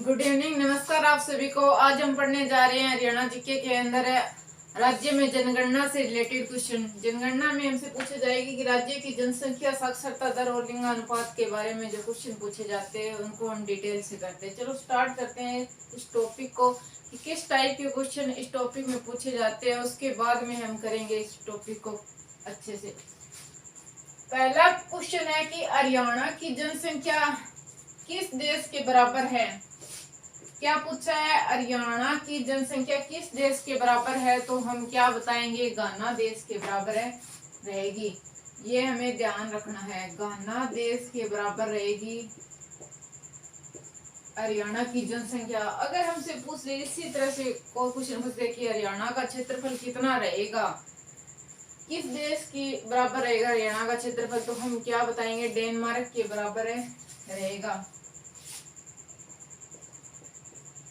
Good evening, नमस्कार आप सभी को। आज हम पढ़ने जा रहे हैं हरियाणा जीके के अंदर है राज्य में जनगणना से रिलेटेड क्वेश्चन। जनगणना में हमसे पूछे जाएगी कि राज्य की जनसंख्या, साक्षरता दर और लिंगानुपात के बारे में जो क्वेश्चन पूछे जाते हैं उनको हम डिटेल से करते हैं। चलो स्टार्ट करते हैं इस टॉपिक को कि किस टाइप के क्वेश्चन इस टॉपिक में पूछे जाते हैं, उसके बाद में हम करेंगे इस टॉपिक को अच्छे से। पहला क्वेश्चन है कि हरियाणा की जनसंख्या किस देश के बराबर है। क्या पूछा है, हरियाणा की जनसंख्या किस देश के बराबर है, तो हम क्या बताएंगे, घाना देश के बराबर है रहेगी। ये हमें ध्यान रखना है, घाना देश के बराबर रहेगी हरियाणा की जनसंख्या। अगर हमसे पूछ ले इसी तरह से कोई क्वेश्चन पूछ ले कि हरियाणा का क्षेत्रफल कितना रहेगा, किस देश की बराबर रहेगा हरियाणा का क्षेत्रफल, तो हम क्या बताएंगे, डेनमार्क के बराबर रहेगा।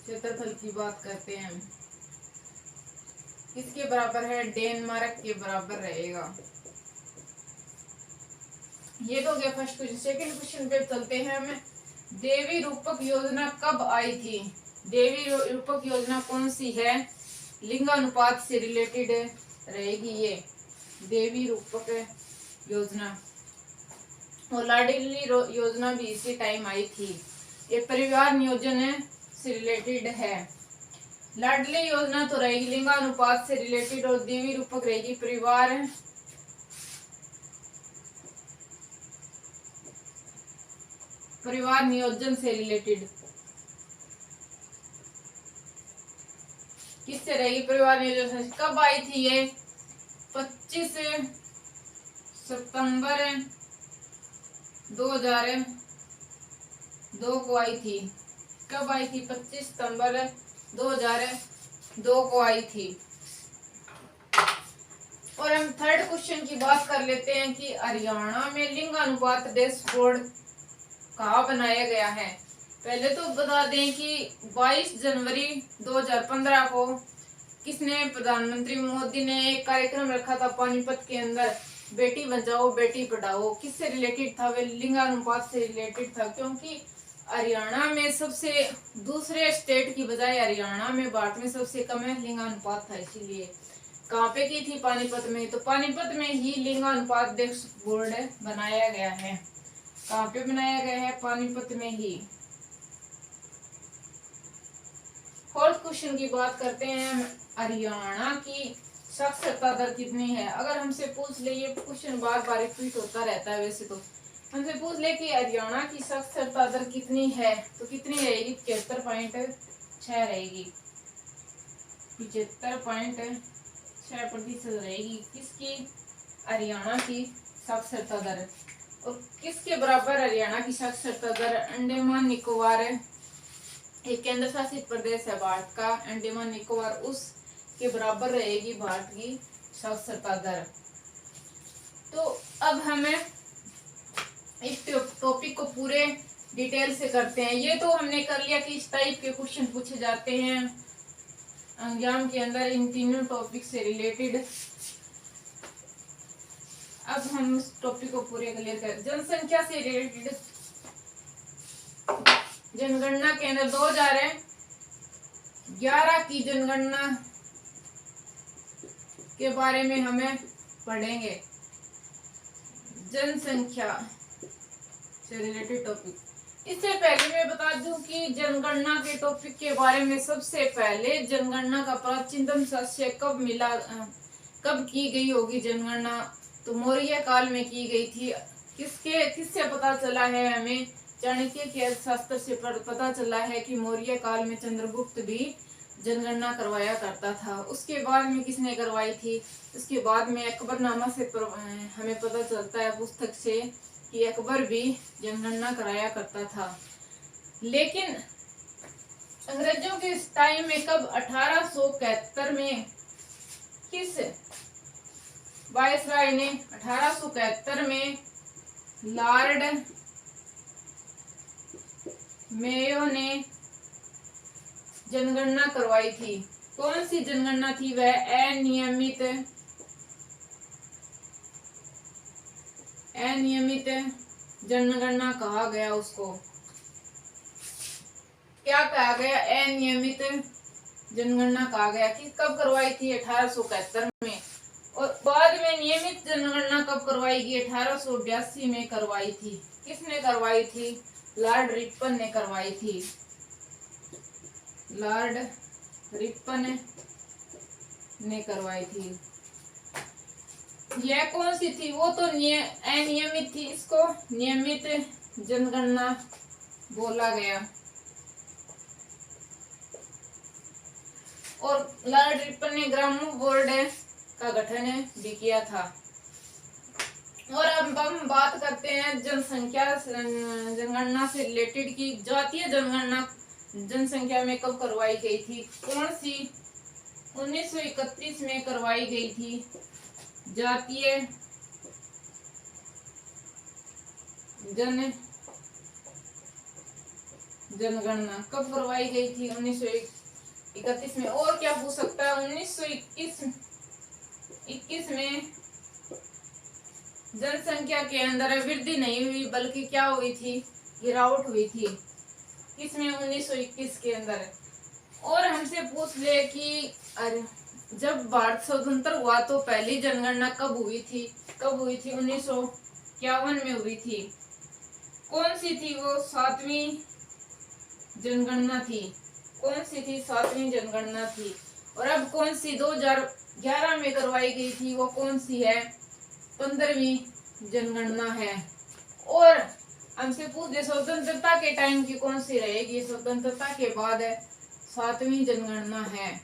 क्षेत्रफल की बात करते हैं, किसके बराबर है, डेनमार्क के बराबर रहेगा। ये तो गया फर्स्ट क्वेश्चन। सेकंड क्वेश्चन पे चलते हैं हम। देवी रूपक योजना कब आई थी। देवी रूपक योजना कौन सी है, लिंगानुपात से रिलेटेड रहेगी ये देवी रूपक योजना। और लाडली योजना भी इसी टाइम आई थी। ये परिवार नियोजन से रिलेटेड है। लाडली योजना तो रहेगी लिंगानुपात से रिलेटेड और देवी रूपक रहेगी परिवार नियोजन से रिलेटेड। किससे रहेगी, परिवार नियोजन से। कब आई थी ये, 25 सितंबर 2002 को आई थी। कब आई थी, 25 सितंबर 2002 को आई थी। और हम थर्ड क्वेश्चन की बात कर लेते हैं कि हरियाणा में लिंगानुपात डैशबोर्ड कहाँ बनाया गया है। पहले तो बता दें कि 22 जनवरी 2015 को किसने, प्रधानमंत्री मोदी ने एक कार्यक्रम रखा था पानीपत के अंदर, बेटी बचाओ बेटी पढ़ाओ। किससे रिलेटेड था, वे लिंगानुपात से रिलेटेड था। क्योंकि हरियाणा में सबसे, दूसरे स्टेट की बजाय हरियाणा में भारत में सबसे कम है लिंगानुपात था, इसीलिए। कहाँ पे की थी, पानीपत में। तो पानीपत में ही लिंगानुपात डैशबोर्ड बनाया गया है। कहाँ पे बनाया गया है, पानीपत में ही। फोर्थ क्वेश्चन की बात करते हैं, हरियाणा की साक्षरता दर कितनी है। अगर हमसे पूछ ले, ये क्वेश्चन बार बार रिपीट होता रहता है वैसे तो, हमसे पूछ ले कि हरियाणा की साक्षरता दर कितनी है, तो कितनी रहेगी, 75.6 रहेगी। 75.6% रहेगी किसकी, हरियाणा की साक्षरता दर। और किसके बराबर हरियाणा की साक्षरता दर, अंडमान निकोबार एक केंद्र शासित प्रदेश है भारत का, अंडमान निकोबार, उसके बराबर रहेगी भारत की साक्षरता दर। तो अब हमें इस टॉपिक को पूरे डिटेल से करते हैं। ये तो हमने कर लिया कि इस टाइप के क्वेश्चन पूछे जाते हैं एग्जाम के अंदर इन तीनों टॉपिक से रिलेटेड। अब हम इस टॉपिक को पूरे क्लियर करें। जनसंख्या से रिलेटेड जनगणना के अंदर 2011 की जनगणना के बारे में हमें पढ़ेंगे, जनसंख्या से रिलेटेड टॉपिक। इससे पहले मैं बता दूं कि जनगणना के टॉपिक के बारे में, सबसे पहले जनगणना का प्राचीनतम साक्ष्य कब मिला, कब की गई होगी जनगणना, तो मौर्य काल में की गई थी। किससे पता चला है, हमें चाणक्य के अर्थशास्त्र से पता चला है कि मौर्य काल में चंद्रगुप्त भी जनगणना करवाया करता था। उसके बाद में किसने करवाई थी, उसके बाद में अकबरनामा से हमें पता चलता है पुस्तक से कि अकबर भी जनगणना कराया करता था। लेकिन अंग्रेजों के टाइम में कब, 1871 में किस वायसराय ने, 1871 में लॉर्ड मेयो ने जनगणना करवाई थी। कौन सी जनगणना थी वह, अनियमित जनगणना कहा गया उसको। क्या कहा गया, अनियमित जनगणना कहा गया कि कब करवाई थी 1871 में। और बाद में नियमित जनगणना कब करवाई गई, 1882 में करवाई थी। किसने करवाई थी, लॉर्ड रिपन ने करवाई थी। लॉर्ड रिपन ने करवाई थी। यह कौन सी थी, वो तो अनियमित थी, इसको नियमित जनगणना बोला गया। और लॉर्ड रिपन ने ग्राम्य बोर्ड का गठन भी किया था। और अब हम बात करते हैं जनसंख्या जनगणना से रिलेटेड की जातीय जनगणना जनसंख्या में कब करवाई गई थी, कौन सी, 1931 में करवाई गई थी। जातीय जनगणना कब करवाई गई थी, 1931 में। और क्या पूछ सकता है, 1921 में जनसंख्या के अंदर वृद्धि नहीं हुई बल्कि क्या हुई थी, गिरावट हुई थी। किसमें, 1921 के अंदर। और हमसे पूछ ले कि जब भारत स्वतंत्र हुआ तो पहली जनगणना कब हुई थी, 1951 में हुई थी। कौन सी थी वो, 7वीं जनगणना थी। कौन सी थी, 7वीं जनगणना थी। और अब कौन सी 2011 में करवाई गई थी, वो कौन सी है, 15वीं जनगणना है। और हमसे पूछे स्वतंत्रता के टाइम की कौन सी रहेगी, स्वतंत्रता के बाद 7वीं जनगणना है।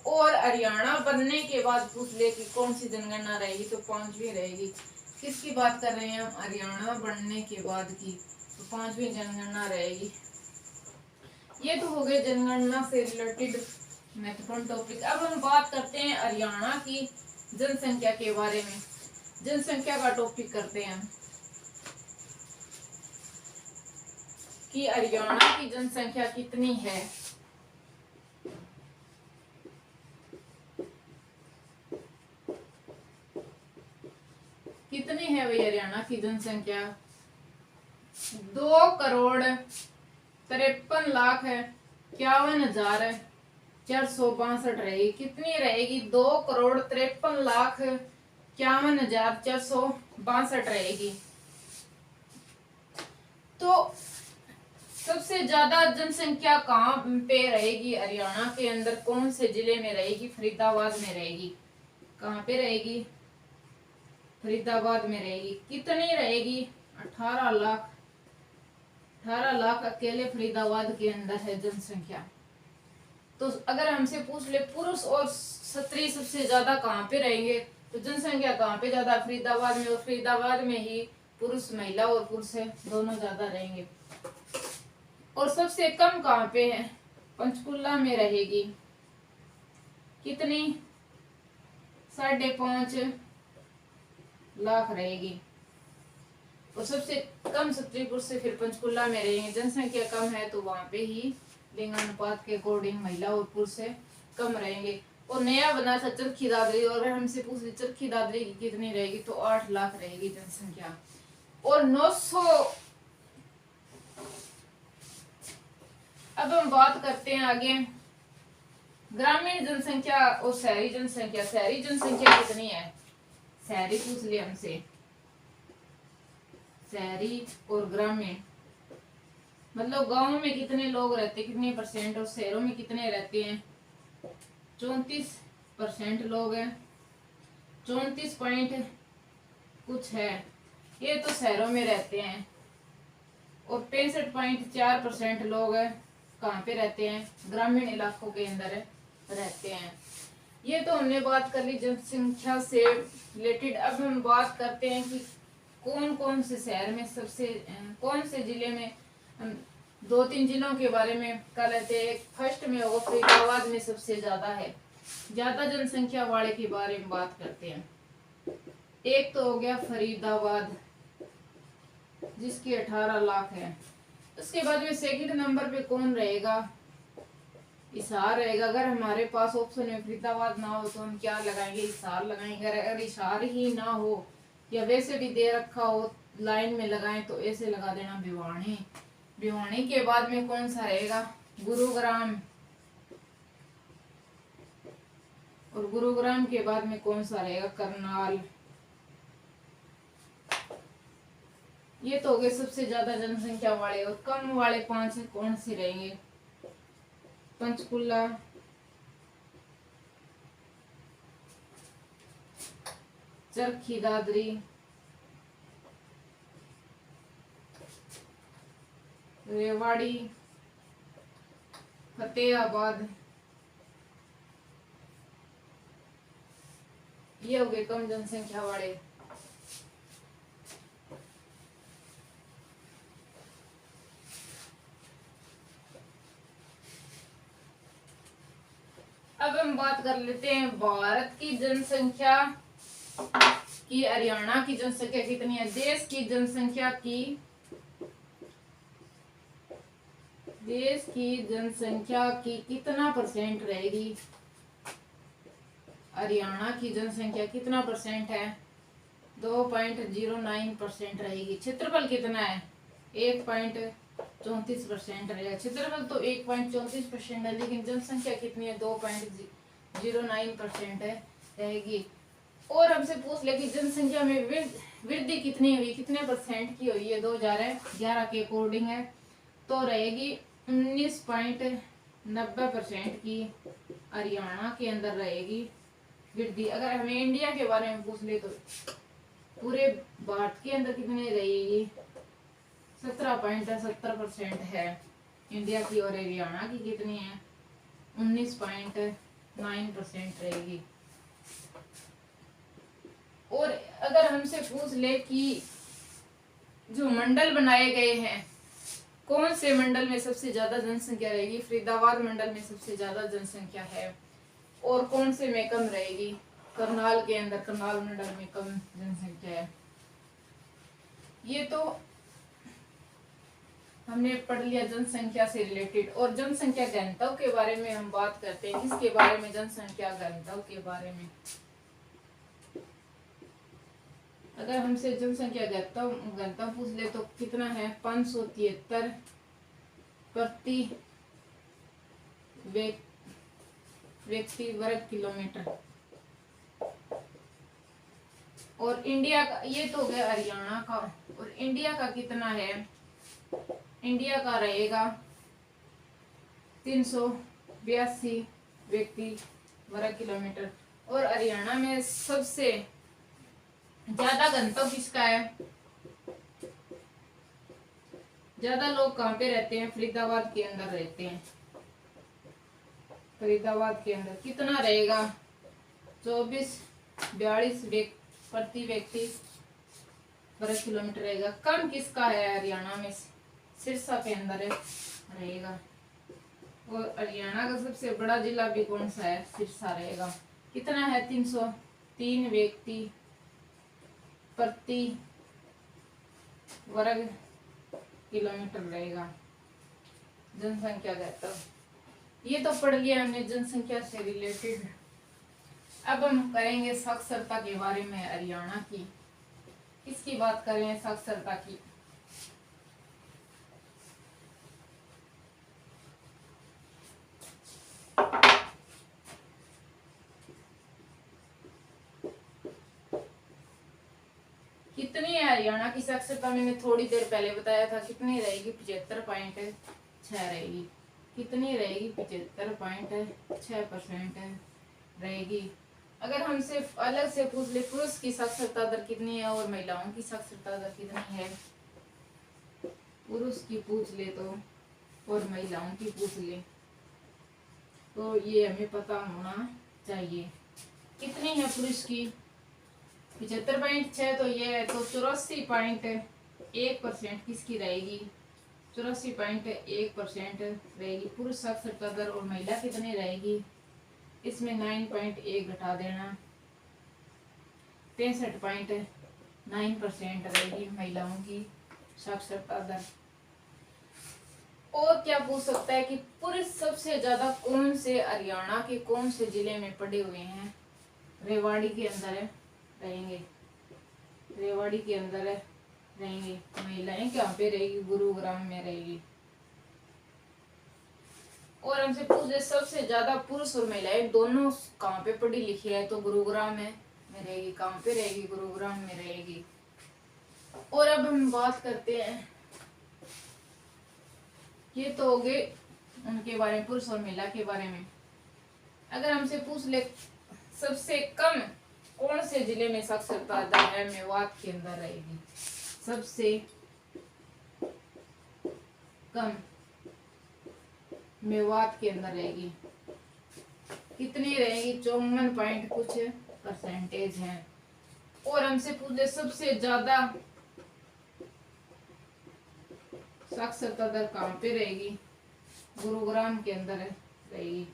और हरियाणा बनने के बाद पूछ ले कि कौन सी जनगणना रहेगी, तो 5वीं रहेगी। किसकी बात कर रहे हैं हम, हरियाणा बनने के बाद की, तो 5वीं जनगणना रहेगी। ये तो हो गए जनगणना से रिलेटेड महत्वपूर्ण टॉपिक। अब हम बात करते हैं हरियाणा की जनसंख्या के बारे में। जनसंख्या का टॉपिक करते हैं कि हरियाणा की जनसंख्या कितनी है। कितनी है भाई हरियाणा की जनसंख्या, 2,53,51,462 रहेगी। कितनी रहेगी, 2,53,51,462 रहेगी। तो सबसे ज्यादा जनसंख्या कहाँ पे रहेगी, हरियाणा के अंदर कौन से जिले में रहेगी, फरीदाबाद में रहेगी। कहाँ पे रहेगी, फरीदाबाद में रहेगी। कितनी रहेगी, 18 लाख। 18 लाख अकेले फरीदाबाद के अंदर है जनसंख्या। तो अगर हमसे पूछ ले पुरुष और स्त्री सबसे ज्यादा कहाँ पे रहेंगे, तो जनसंख्या कहाँ पे ज्यादा, फरीदाबाद में। और फरीदाबाद में ही पुरुष, महिला और पुरुष दोनों ज्यादा रहेंगे। और सबसे कम कहाँ पे है, पंचकुला में रहेगी। कितनी, 5.5 लाख रहेगी। और सबसे कम छत्तीसपुर से फिर पंचकुला में रहेंगे। जनसंख्या कम है तो वहां पे ही लिंगानुपात के अकॉर्डिंग महिला और पुरुष से कम रहेंगे। और नया बना था चरखी दादरी, और अगर हमसे पूछ ले चरखी दादरी की कितनी रहेगी, तो 8 लाख रहेगी जनसंख्या। और 900। अब हम बात करते हैं आगे ग्रामीण जनसंख्या और शहरी जनसंख्या। शहरी जनसंख्या कितनी है, शहरी पूछ लिया हमसे, शहरी और ग्रामीण मतलब गांव में कितने लोग रहते, कितने परसेंट, और शहरों में कितने रहते हैं, 34% लोग हैं। 34 पॉइंट कुछ है, ये तो शहरों में रहते हैं। और 65.4% लोग कहाँ पे रहते हैं, ग्रामीण इलाकों के अंदर रहते हैं। ये तो हमने बात कर ली जनसंख्या से रिलेटेड। अब हम बात करते हैं कि कौन कौन से शहर में सबसे, कौन से जिले में, 2-3 जिलों के बारे में कर लेते हैं। फर्स्ट में होगा फरीदाबाद में सबसे ज्यादा है, ज्यादा जनसंख्या वाले के बारे में बात करते हैं। एक तो हो गया फरीदाबाद जिसकी 18 लाख है। उसके बाद में सेकंड नंबर पे कौन रहेगा, हिसार रहेगा। अगर हमारे पास ऑप्शन में फरीदाबाद ना हो तो हम क्या लगाएंगे, हिसार लगाएंगे। अगर हिसार ही ना हो या वैसे भी दे रखा हो लाइन में लगाएं तो ऐसे लगा देना भिवानी। भिवानी के बाद में कौन सा रहेगा, गुरुग्राम, और गुरुग्राम के बाद में कौन सा रहेगा? करनाल। ये तो हो गए सबसे ज्यादा जनसंख्या वाले। और कम वाले 5 कौन से रहेंगे? पंचकुला, चरखी दादरी, रेवाड़ी, फतेहाबाद, ये हो गए कम जनसंख्या वाले। अब हम बात कर लेते हैं भारत की जनसंख्या की। हरियाणा की जनसंख्या कितनी है? देश की जनसंख्या की कितना परसेंट रहेगी? हरियाणा की जनसंख्या कितना परसेंट है? 2.09% रहेगी। क्षेत्रफल कितना है? 1.34% रहेगा। क्षेत्रफल तो 1.34% है, लेकिन जनसंख्या कितनी है? 2.09% है रहेगी। और हमसे पूछ ले कि जनसंख्या में वृद्धि कितनी हुई, कितने परसेंट की हुई है 2011 के अकॉर्डिंग है, तो रहेगी 19.90% की हरियाणा के अंदर रहेगी वृद्धि। अगर हमें इंडिया के बारे में पूछ ले तो पूरे भारत के अंदर कितनी रहेगी? 17.70% है इंडिया की। और हरियाणा की कितनी है? 19.9% रहेगी। और अगर हमसे पूछ ले कि जो मंडल बनाए गए हैं, कौन से मंडल में सबसे ज्यादा जनसंख्या रहेगी? फरीदाबाद मंडल में सबसे ज्यादा जनसंख्या है। और कौन से में कम रहेगी? करनाल के अंदर, करनाल मंडल में कम जनसंख्या है। ये तो हमने पढ़ लिया जनसंख्या से रिलेटेड। और जनसंख्या घनत्व के बारे में हम बात करते हैं। किसके बारे में? जनसंख्या घनत्व के बारे में। अगर हमसे जनसंख्या घनत्व पूछ ले तो कितना है? 573 प्रति व्यक्ति वर्ग किलोमीटर। और इंडिया का, ये तो हो गया हरियाणा का। और इंडिया का कितना है? इंडिया का रहेगा 382 व्यक्ति वर्ग किलोमीटर। और हरियाणा में सबसे ज्यादा घनत्व किसका है? ज्यादा लोग कहाँ पे रहते हैं? फरीदाबाद के अंदर रहते हैं। फरीदाबाद के अंदर कितना रहेगा? 42 प्रति व्यक्ति वर्ग किलोमीटर रहेगा। कम किसका है हरियाणा में? सिरसा के अंदर रहेगा। और हरियाणा का सबसे बड़ा जिला भी कौन सा है? सिरसा रहेगा। कितना है? 303 व्यक्ति प्रति वर्ग किलोमीटर रहेगा जनसंख्या घनत्व। ये तो पढ़ लिया हमने जनसंख्या से रिलेटेड। अब हम करेंगे साक्षरता के बारे में हरियाणा की। किसकी बात करें? साक्षरता की। कितनी है हरियाणा की साक्षरता? मैंने थोड़ी देर पहले बताया था। कितनी रहेगी? 75.6 रहेगी। कितनी रहेगी? 75.6% रहेगी। अगर हमसे अलग से पूछ ले पुरुष की साक्षरता दर कितनी है और महिलाओं की साक्षरता दर कितनी है, पुरुष की पूछ ले तो और महिलाओं की पूछ ले तो ये हमें पता होना चाहिए। कितनी है पुरुष की? 75.6 तो ये है। तो 84.1% किसकी रहेगी? 84.1% रहेगी पुरुष साक्षरता दर। और महिला कितनी रहेगी? इसमें 9.1 घटा देना, 63.9% रहेगी महिलाओं की साक्षरता दर। और क्या पूछ सकता है कि पुरुष सबसे ज्यादा कौन से हरियाणा के कौन से जिले में पड़े हुए हैं? रेवाड़ी के अंदर रहेंगे। रेवाड़ी के अंदर रहेंगे। महिलाएं कहाँ पे रहेगी? गुरुग्राम में रहेगी। और हमसे पूछे सबसे ज्यादा पुरुष और महिलाएं दोनों कहाँ पे पढ़ी लिखी है, तो गुरुग्राम में रहेगी। कहाँ पे रहेगी? गुरुग्राम में रहेगी। और अब हम बात करते हैं, ये तो हो गए उनके बारे में, पुरुष और महिला के बारे में। अगर हमसे पूछ ले सबसे कम कौन से जिले में साक्षरता दर है, मेवात के अंदर रहेगी। सबसे कम मेवात के अंदर रहेगी। कितनी रहेगी? 54 पॉइंट कुछ परसेंटेज है। और हमसे पूछ ले सबसे ज्यादा साक्षरता दर कहाँ पे रहेगी? गुरुग्राम के अंदर रहेगी।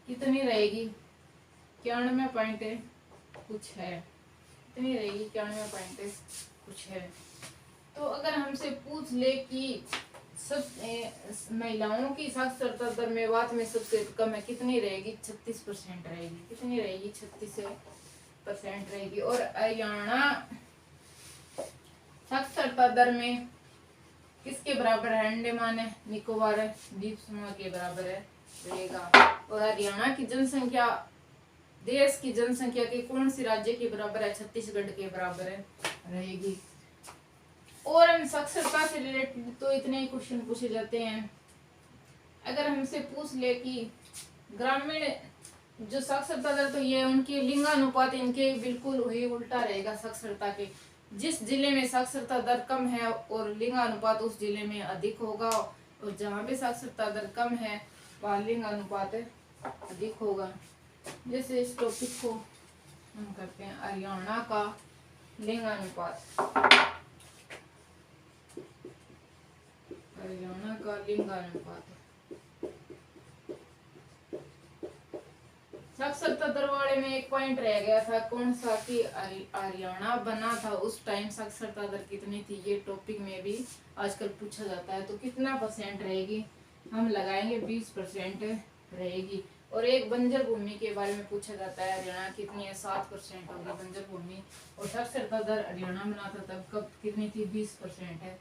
कितनी रहेगी? 91 पॉइंट कुछ है। कितनी रहेगी? 91 पॉइंट कुछ है। तो अगर हमसे पूछ ले कि सब महिलाओं की साक्षरता दर मेवात में सबसे कम है, कितनी रहेगी? 36% रहेगी। कितनी रहेगी? 36% रहेगी। और हरियाणा साक्षरता दर में किसके बराबर है? अंडमान निकोबार द्वीप समूह के बराबर रहेगा। और हरियाणा की जनसंख्या देश की जनसंख्या के कौन सी राज्य के बराबर है? छत्तीसगढ़ के बराबर रहेगी। और हम साक्षरता से रिलेटेड तो इतने ही क्वेश्चन पूछे जाते हैं। अगर हमसे पूछ ले कि ग्रामीण जो साक्षरता दर, तो ये उनके लिंगानुपात इनके बिल्कुल ही उल्टा रहेगा। साक्षरता के जिस जिले में साक्षरता दर कम है और लिंगानुपात उस जिले में अधिक होगा, और जहाँ भी साक्षरता दर कम है वहाँ लिंगानुपात अधिक होगा। जैसे इस टॉपिक को हम करते हैं, हरियाणा का लिंगानुपात। हरियाणा का लिंगानुपात साक्षरता दर वाले में एक पॉइंट रह गया था, कौन सा? कि हरियाणा बना था उस टाइम साक्षरता दर कितनी थी। ये टॉपिक में भी आजकल पूछा जाता है। तो कितना परसेंट रहेगी? हम लगाएंगे 20% रहेगी। और एक बंजर भूमि के बारे में पूछा जाता है, हरियाणा कितनी है? 7% होगी बंजर भूमि। और साक्षरता दर हरियाणा बना था तब कब कितनी थी? 20% है।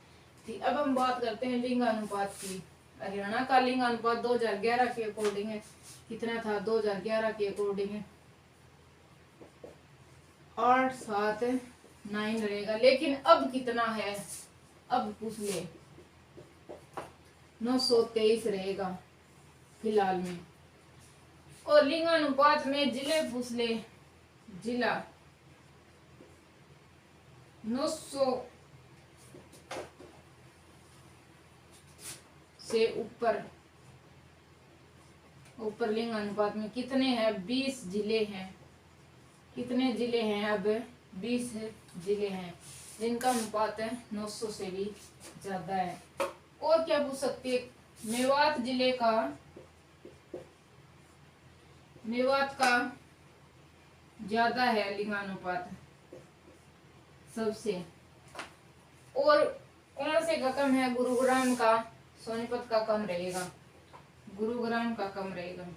ठीक, अब हम बात करते हैं लिंग अनुपात की। हरियाणा का लिंग अनुपात 2011 के अकॉर्डिंग है कितना था? 2011 के अकॉर्डिंग 879 रहेगा। लेकिन अब कितना है? अब पूछ ले 923 रहेगा फिलहाल में। और लिंगानुपात में जिले पूछ ले, जिला 900 से ऊपर लिंग अनुपात में कितने हैं? 20 जिले हैं। कितने जिले हैं? अब 20 जिले हैं जिनका अनुपात है 900 से भी ज्यादा है। और क्या पूछ सकते हैं? मेवात का ज्यादा है लिंगानुपात सबसे। और कौन से का कम है? गुरुग्राम का, सोनीपत का कम रहेगा। गुरुग्राम का कम रहेगा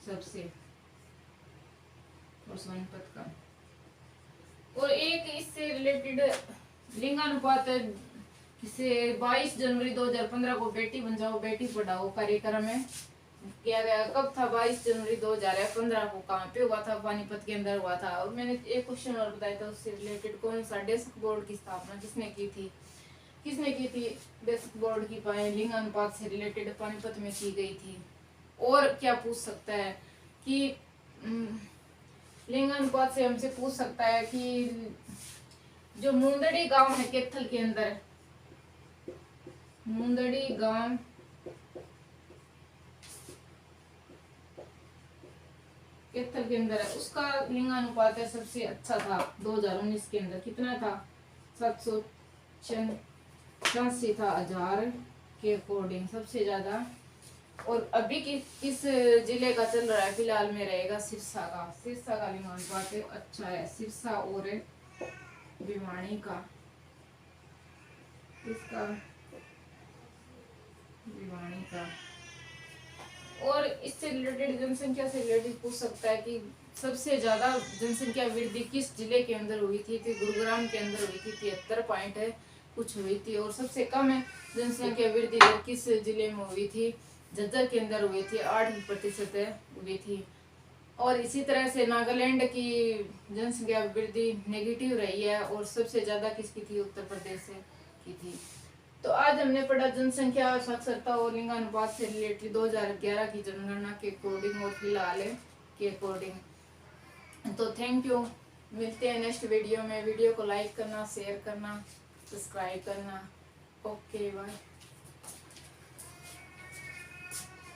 सबसे, और सोनीपत का। और एक इससे रिलेटेड लिंगानुपात जिसे 22 जनवरी 2015 को बेटी बचाओ बेटी पढ़ाओ कार्यक्रम में किया गया। कब था? 22 जनवरी 2015 को। कहाँ पे हुआ था? पानीपत के अंदर हुआ था। और मैंने एक क्वेश्चन और बताया था उससे रिलेटेड, कौन सा? डेस्क बोर्ड की स्थापना किसने की थी? डेस्क बोर्ड की लिंग अनुपात से रिलेटेड पानीपत में की गई थी। और क्या पूछ सकता है कि लिंग अनुपात से हमसे पूछ सकता है कि जो मुंदड़ी गांव है कैथल के अंदर, मुंदड़ी गांव कैथल के अंदर है, उसका लिंगानुपात है सबसे अच्छा था 2019 के अंदर। कितना था? 786 था हजार के अकॉर्डिंग सबसे ज्यादा। और अभी किस जिले का चल रहा है फिलहाल में? रहेगा सिरसा का लिंगानुपात अच्छा है। सिरसा और भिवानी का, इसका भिवानी का। और इससे रिलेटेड जनसंख्या से रिलेटेड पूछ सकता है कि सबसे ज्यादा जनसंख्या वृद्धि किस जिले के अंदर हुई थी? गुरुग्राम के अंदर हुई थी 73 कुछ हुई थी। और सबसे कम जनसंख्या वृद्धि दर किस जिले में हुई थी? झज्जर के अंदर हुई थी, 8% हुई थी। और इसी तरह से नागालैंड की जनसंख्या वृद्धि नेगेटिव रही है और सबसे ज्यादा किसकी थी? उत्तर प्रदेश से की थी। तो आज हमने पढ़ा जनसंख्या साक्षरता और लिंगानुपात से रिलेटेड 2011 की जनगणना के अकॉर्डिंग और फिलहाल के अकॉर्डिंग। तो थैंक यू, मिलते हैं नेक्स्ट वीडियो में। वीडियो को लाइक करना, शेयर करना, सब्सक्राइब करना। Okay bye.